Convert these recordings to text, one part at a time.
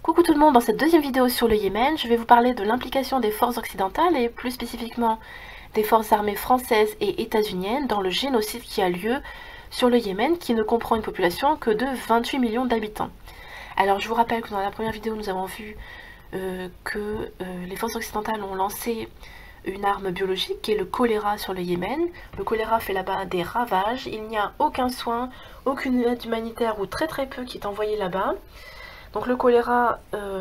Coucou tout le monde, dans cette deuxième vidéo sur le Yémen, je vais vous parler de l'implication des forces occidentales et plus spécifiquement des forces armées françaises et états-uniennes dans le génocide qui a lieu sur le Yémen, qui ne comprend une population que de 28 millions d'habitants. Alors je vous rappelle que dans la première vidéo nous avons vu que les forces occidentales ont lancé une arme biologique qui est le choléra sur le Yémen. Le choléra fait là-bas des ravages, il n'y a aucun soin, aucune aide humanitaire ou très peu qui est envoyée là-bas. Donc le choléra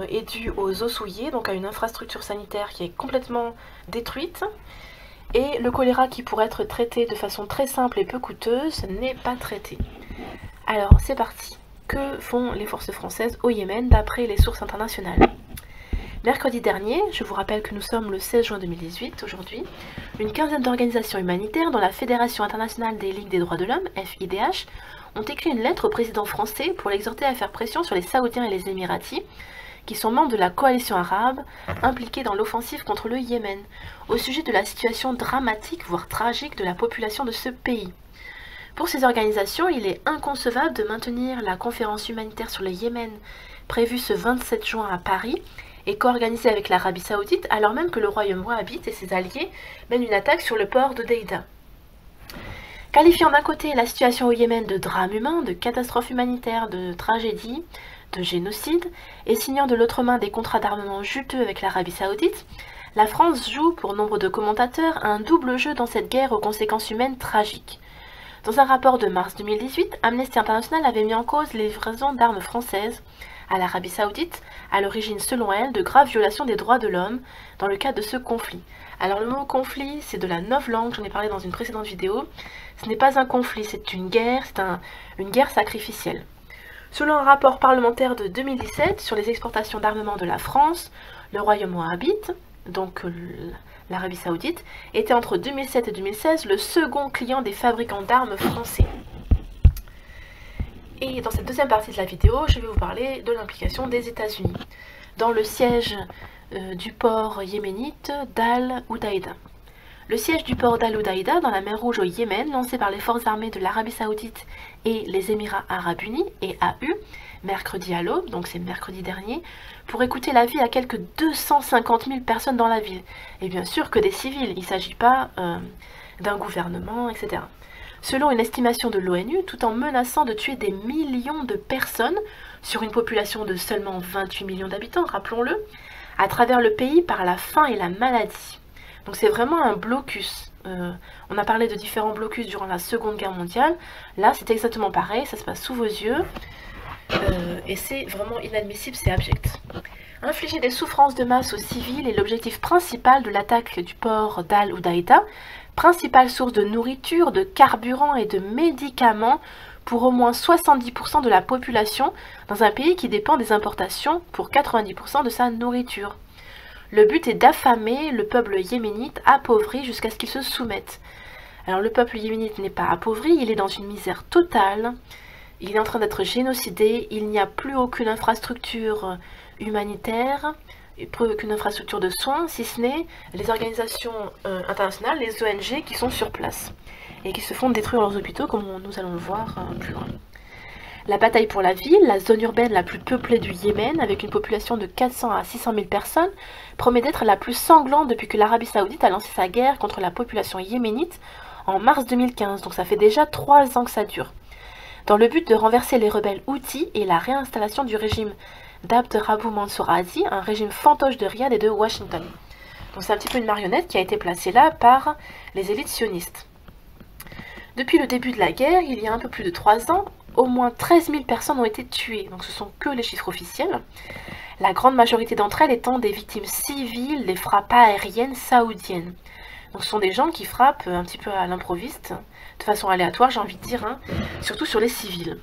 est dû aux eaux souillées, donc à une infrastructure sanitaire qui est complètement détruite. Et le choléra qui pourrait être traité de façon très simple et peu coûteuse n'est pas traité. Alors c'est parti. Que font les forces françaises au Yémen d'après les sources internationales? Mercredi dernier, je vous rappelle que nous sommes le 16 juin 2018 aujourd'hui, une quinzaine d'organisations humanitaires dont la Fédération internationale des ligues des droits de l'homme, FIDH, ont écrit une lettre au président français pour l'exhorter à faire pression sur les Saoudiens et les Émiratis, qui sont membres de la coalition arabe impliquée dans l'offensive contre le Yémen, au sujet de la situation dramatique, voire tragique, de la population de ce pays. Pour ces organisations, il est inconcevable de maintenir la conférence humanitaire sur le Yémen prévue ce 27 juin à Paris et co-organisée avec l'Arabie Saoudite, alors même que le royaume wahhabite et ses alliés mènent une attaque sur le port de Deïda. Qualifiant d'un côté la situation au Yémen de drame humain, de catastrophe humanitaire, de tragédie, de génocide, et signant de l'autre main des contrats d'armement juteux avec l'Arabie Saoudite, la France joue, pour nombre de commentateurs, un double jeu dans cette guerre aux conséquences humaines tragiques. Dans un rapport de mars 2018, Amnesty International avait mis en cause les livraisons d'armes françaises à l'Arabie Saoudite, à l'origine selon elle de graves violations des droits de l'homme dans le cadre de ce conflit. Alors le mot conflit, c'est de la novlangue, j'en ai parlé dans une précédente vidéo. Ce n'est pas un conflit, c'est une guerre, une guerre sacrificielle. Selon un rapport parlementaire de 2017 sur les exportations d'armement de la France, le royaume wahhabite, donc l'Arabie Saoudite, était entre 2007 et 2016 le second client des fabricants d'armes français. Et dans cette deuxième partie de la vidéo, je vais vous parler de l'implication des États-Unis dans le siège du port yéménite d'Al Udaïda. Le siège du port d'Al Udaïda dans la mer Rouge au Yémen, lancé par les forces armées de l'Arabie Saoudite et les Émirats Arabes Unis, EAU, mercredi à l'aube, donc c'est mercredi dernier, pour écouter l'avis à quelques 250 000 personnes dans la ville. Et bien sûr que des civils, il ne s'agit pas d'un gouvernement, etc. Selon une estimation de l'ONU, tout en menaçant de tuer des millions de personnes sur une population de seulement 28 millions d'habitants, rappelons-le, à travers le pays par la faim et la maladie. Donc c'est vraiment un blocus. On a parlé de différents blocus durant la Seconde Guerre mondiale. Là, c'est exactement pareil, ça se passe sous vos yeux. Et c'est vraiment inadmissible, c'est abject. Infliger des souffrances de masse aux civils est l'objectif principal de l'attaque du port d'Al Udaïda, principale source de nourriture, de carburant et de médicaments pour au moins 70% de la population dans un pays qui dépend des importations pour 90% de sa nourriture. Le but est d'affamer le peuple yéménite appauvri jusqu'à ce qu'il se soumette. Alors le peuple yéménite n'est pas appauvri, il est dans une misère totale, il est en train d'être génocidé, il n'y a plus aucune infrastructure humanitaire, plus aucune infrastructure de soins, si ce n'est les organisations internationales, les ONG qui sont sur place et qui se font détruire leurs hôpitaux comme nous allons le voir plus loin. La bataille pour la ville, la zone urbaine la plus peuplée du Yémen, avec une population de 400 à 600 000 personnes, promet d'être la plus sanglante depuis que l'Arabie Saoudite a lancé sa guerre contre la population yéménite en mars 2015, donc ça fait déjà 3 ans que ça dure. Dans le but de renverser les rebelles Houthis et la réinstallation du régime d'Abd Rabbu Mansour Hadi, un régime fantoche de Riyad et de Washington. Donc c'est un petit peu une marionnette qui a été placée là par les élites sionistes. Depuis le début de la guerre, il y a un peu plus de 3 ans, au moins 13 000 personnes ont été tuées, donc ce sont que les chiffres officiels. La grande majorité d'entre elles étant des victimes civiles des frappes aériennes saoudiennes. Donc ce sont des gens qui frappent un petit peu à l'improviste, de façon aléatoire j'ai envie de dire, surtout sur les civils.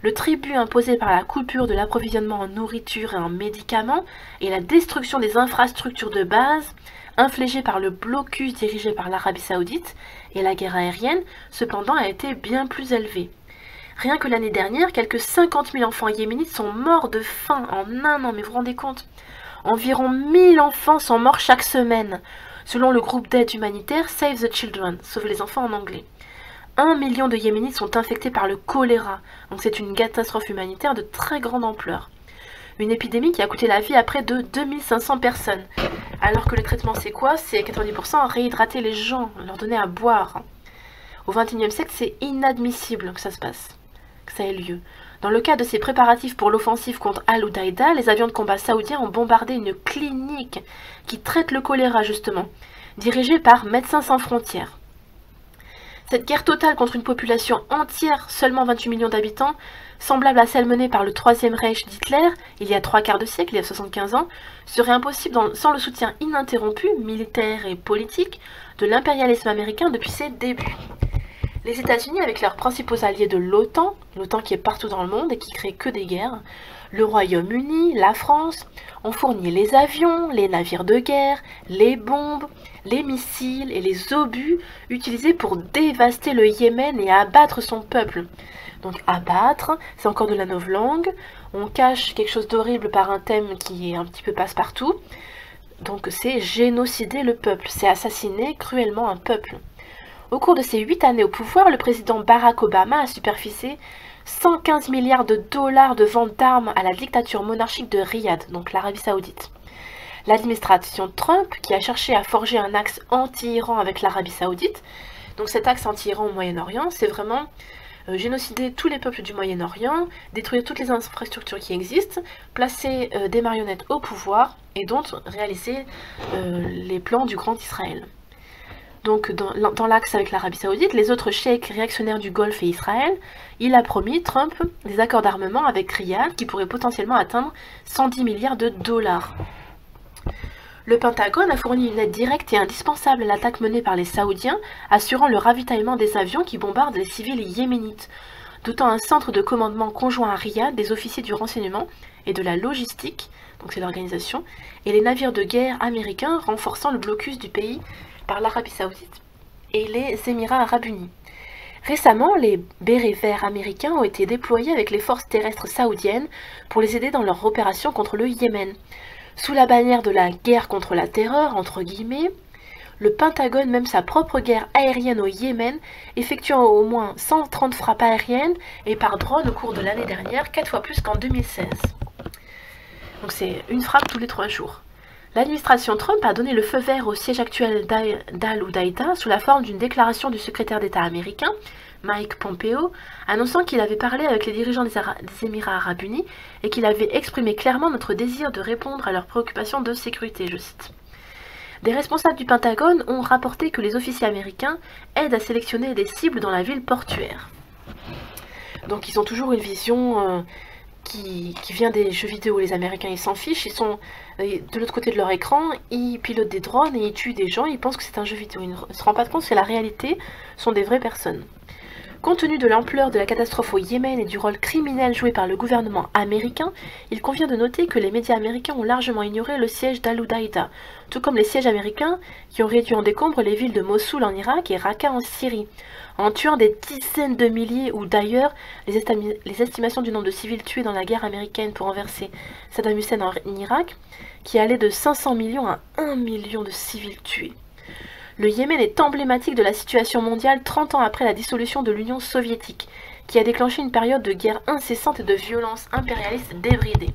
Le tribut imposé par la coupure de l'approvisionnement en nourriture et en médicaments et la destruction des infrastructures de base infligée par le blocus dirigé par l'Arabie Saoudite et la guerre aérienne, cependant a été bien plus élevé. Rien que l'année dernière, quelques 50 000 enfants yéménites sont morts de faim en un an, mais vous vous rendez compte? Environ 1000 enfants sont morts chaque semaine, selon le groupe d'aide humanitaire Save the Children, sauve les enfants en anglais. 1 million de Yéménites sont infectés par le choléra, donc c'est une catastrophe humanitaire de très grande ampleur. Une épidémie qui a coûté la vie à près de 2500 personnes. Alors que le traitement c'est quoi? C'est 90% réhydrater les gens, leur donner à boire. Au XXIe siècle, c'est inadmissible que ça se passe, que ça ait lieu. Dans le cadre de ces préparatifs pour l'offensive contre Al-Udaïda, les avions de combat saoudiens ont bombardé une clinique qui traite le choléra justement, dirigée par Médecins sans frontières. Cette guerre totale contre une population entière, seulement 28 millions d'habitants, semblable à celle menée par le Troisième Reich d'Hitler, il y a 3/4 de siècle, il y a 75 ans, serait impossible sans le soutien ininterrompu, militaire et politique, de l'impérialisme américain depuis ses débuts. Les États-Unis, avec leurs principaux alliés de l'OTAN, l'OTAN qui est partout dans le monde et qui crée que des guerres, le Royaume-Uni, la France, ont fourni les avions, les navires de guerre, les bombes, les missiles et les obus utilisés pour dévaster le Yémen et abattre son peuple. Donc abattre, c'est encore de la novlangue, on cache quelque chose d'horrible par un thème qui est un petit peu passe-partout, donc c'est génocider le peuple, c'est assassiner cruellement un peuple. Au cours de ses 8 années au pouvoir, le président Barack Obama a supervisé 115 milliards de dollars de vente d'armes à la dictature monarchique de Riyad, donc l'Arabie Saoudite. L'administration Trump, qui a cherché à forger un axe anti-Iran avec l'Arabie Saoudite, donc cet axe anti-Iran au Moyen-Orient, c'est vraiment génocider tous les peuples du Moyen-Orient, détruire toutes les infrastructures qui existent, placer des marionnettes au pouvoir et donc réaliser les plans du Grand Israël. Donc dans l'axe avec l'Arabie Saoudite, les autres cheikhs réactionnaires du Golfe et Israël, il a promis, Trump, des accords d'armement avec Riyad qui pourraient potentiellement atteindre 110 milliards de dollars. Le Pentagone a fourni une aide directe et indispensable à l'attaque menée par les Saoudiens, assurant le ravitaillement des avions qui bombardent les civils yéménites, dotant un centre de commandement conjoint à Riyad des officiers du renseignement et de la logistique, donc c'est l'organisation, et les navires de guerre américains renforçant le blocus du pays par l'Arabie Saoudite et les Émirats Arabes Unis. Récemment, les bérets verts américains ont été déployés avec les forces terrestres saoudiennes pour les aider dans leur opération contre le Yémen. Sous la bannière de la guerre contre la terreur, entre guillemets, le Pentagone mène sa propre guerre aérienne au Yémen, effectuant au moins 130 frappes aériennes et par drone au cours de l'année dernière, 4 fois plus qu'en 2016. Donc c'est une frappe tous les 3 jours. L'administration Trump a donné le feu vert au siège actuel d'Al-Udaïda sous la forme d'une déclaration du secrétaire d'État américain, Mike Pompeo, annonçant qu'il avait parlé avec les dirigeants des Émirats Arabes Unis et qu'il avait exprimé clairement notre désir de répondre à leurs préoccupations de sécurité, je cite. Des responsables du Pentagone ont rapporté que les officiers américains aident à sélectionner des cibles dans la ville portuaire. Donc ils ont toujours une vision qui vient des jeux vidéo. Les Américains, ils s'en fichent, ils sont de l'autre côté de leur écran, ils pilotent des drones et ils tuent des gens, ils pensent que c'est un jeu vidéo. Ils ne se rendent pas compte que c'est la réalité, ce sont des vraies personnes. Compte tenu de l'ampleur de la catastrophe au Yémen et du rôle criminel joué par le gouvernement américain, il convient de noter que les médias américains ont largement ignoré le siège d'Al-Udaïda, tout comme les sièges américains qui ont réduit en décombres les villes de Mossoul en Irak et Raqqa en Syrie, en tuant des dizaines de milliers ou d'ailleurs les estimations du nombre de civils tués dans la guerre américaine pour renverser Saddam Hussein en Irak, qui allait de 500 millions à 1 million de civils tués. Le Yémen est emblématique de la situation mondiale 30 ans après la dissolution de l'Union soviétique, qui a déclenché une période de guerre incessante et de violence impérialiste débridée.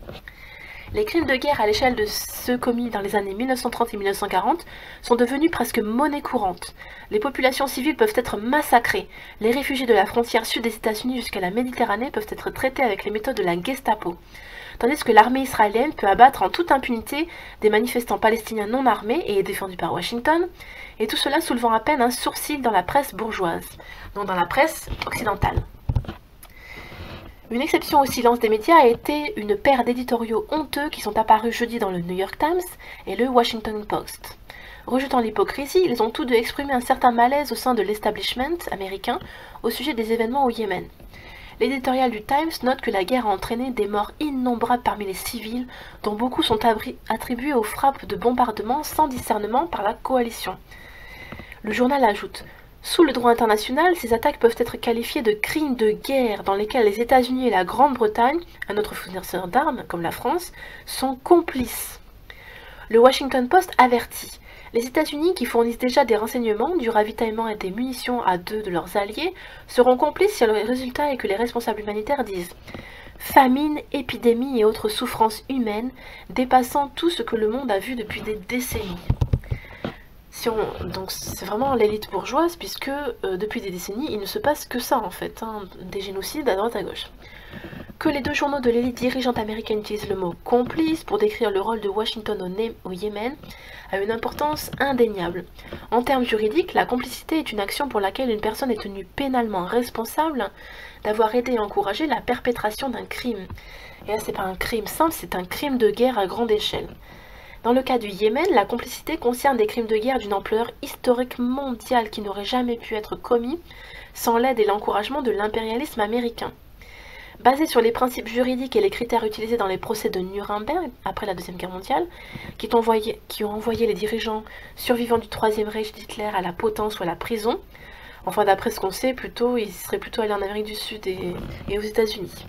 Les crimes de guerre à l'échelle de ceux commis dans les années 1930 et 1940 sont devenus presque monnaie courante. Les populations civiles peuvent être massacrées. Les réfugiés de la frontière sud des États-Unis jusqu'à la Méditerranée peuvent être traités avec les méthodes de la Gestapo. Tandis que l'armée israélienne peut abattre en toute impunité des manifestants palestiniens non armés et défendus par Washington, et tout cela soulevant à peine un sourcil dans la presse bourgeoise, donc dans la presse occidentale. Une exception au silence des médias a été une paire d'éditoriaux honteux qui sont apparus jeudi dans le New York Times et le Washington Post. Rejetant l'hypocrisie, ils ont tous deux exprimé un certain malaise au sein de l'establishment américain au sujet des événements au Yémen. L'éditorial du Times note que la guerre a entraîné des morts innombrables parmi les civils, dont beaucoup sont attribués aux frappes de bombardement sans discernement par la coalition. Le journal ajoute « Sous le droit international, ces attaques peuvent être qualifiées de crimes de guerre dans lesquels les États-Unis et la Grande-Bretagne, un autre fournisseur d'armes comme la France, sont complices. » Le Washington Post avertit « Les États-Unis, qui fournissent déjà des renseignements, du ravitaillement et des munitions à deux de leurs alliés, seront complices si le résultat est que les responsables humanitaires disent famine, épidémies et autres souffrances humaines dépassant tout ce que le monde a vu depuis des décennies. Donc c'est vraiment l'élite bourgeoise, puisque depuis des décennies, il ne se passe que ça en fait, hein, des génocides à droite à gauche. Que les deux journaux de l'élite dirigeante américaine utilisent le mot complice pour décrire le rôle de Washington au Yémen a une importance indéniable. En termes juridiques, la complicité est une action pour laquelle une personne est tenue pénalement responsable d'avoir aidé et encouragé la perpétration d'un crime. Et là, c'est pas un crime simple, c'est un crime de guerre à grande échelle. Dans le cas du Yémen, la complicité concerne des crimes de guerre d'une ampleur historique mondiale qui n'auraient jamais pu être commis sans l'aide et l'encouragement de l'impérialisme américain. Basé sur les principes juridiques et les critères utilisés dans les procès de Nuremberg après la Deuxième Guerre mondiale, qui ont envoyé les dirigeants survivants du Troisième Reich d'Hitler à la potence ou à la prison, enfin d'après ce qu'on sait, ils seraient plutôt allés en Amérique du Sud et aux États-Unis.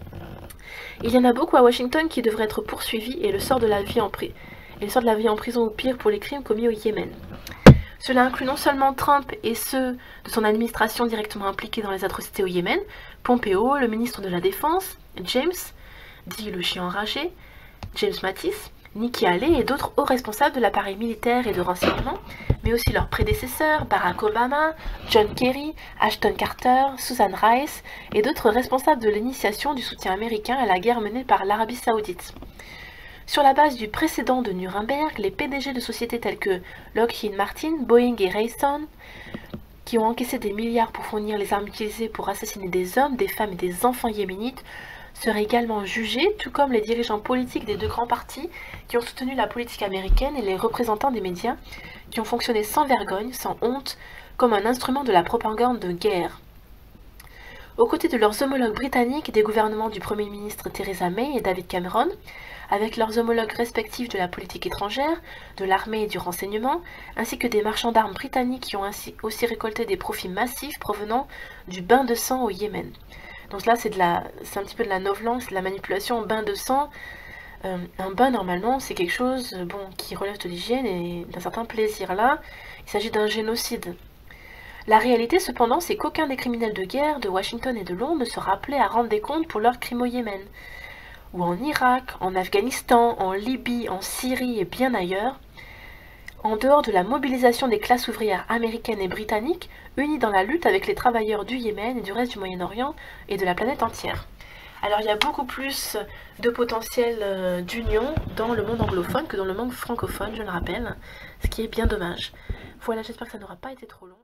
Il y en a beaucoup à Washington qui devraient être poursuivis et le sort de la vie en prison ou pire pour les crimes commis au Yémen. Cela inclut non seulement Trump et ceux de son administration directement impliqués dans les atrocités au Yémen, Pompeo, le ministre de la Défense, James, dit le chien enragé, James Mattis, Nikki Haley et d'autres hauts responsables de l'appareil militaire et de renseignement, mais aussi leurs prédécesseurs, Barack Obama, John Kerry, Ashton Carter, Susan Rice et d'autres responsables de l'initiation du soutien américain à la guerre menée par l'Arabie Saoudite. Sur la base du précédent de Nuremberg, les PDG de sociétés telles que Lockheed Martin, Boeing et Raytheon, qui ont encaissé des milliards pour fournir les armes utilisées pour assassiner des hommes, des femmes et des enfants yéménites, seraient également jugés, tout comme les dirigeants politiques des deux grands partis qui ont soutenu la politique américaine et les représentants des médias qui ont fonctionné sans vergogne, sans honte, comme un instrument de la propagande de guerre. Aux côtés de leurs homologues britanniques et des gouvernements du Premier ministre Theresa May et David Cameron, avec leurs homologues respectifs de la politique étrangère, de l'armée et du renseignement, ainsi que des marchands d'armes britanniques qui ont ainsi aussi récolté des profits massifs provenant du bain de sang au Yémen. Donc là, c'est un petit peu de la novlangue, c'est de la manipulation en bain de sang. Un bain, normalement, c'est quelque chose qui relève de l'hygiène et d'un certain plaisir. Là, il s'agit d'un génocide. La réalité, cependant, c'est qu'aucun des criminels de guerre de Washington et de Londres ne sera appelé à rendre des comptes pour leurs crimes au Yémen, ou en Irak, en Afghanistan, en Libye, en Syrie et bien ailleurs, en dehors de la mobilisation des classes ouvrières américaines et britanniques, unies dans la lutte avec les travailleurs du Yémen et du reste du Moyen-Orient et de la planète entière. Alors il y a beaucoup plus de potentiel d'union dans le monde anglophone que dans le monde francophone, je le rappelle, ce qui est bien dommage. Voilà, j'espère que ça n'aura pas été trop long.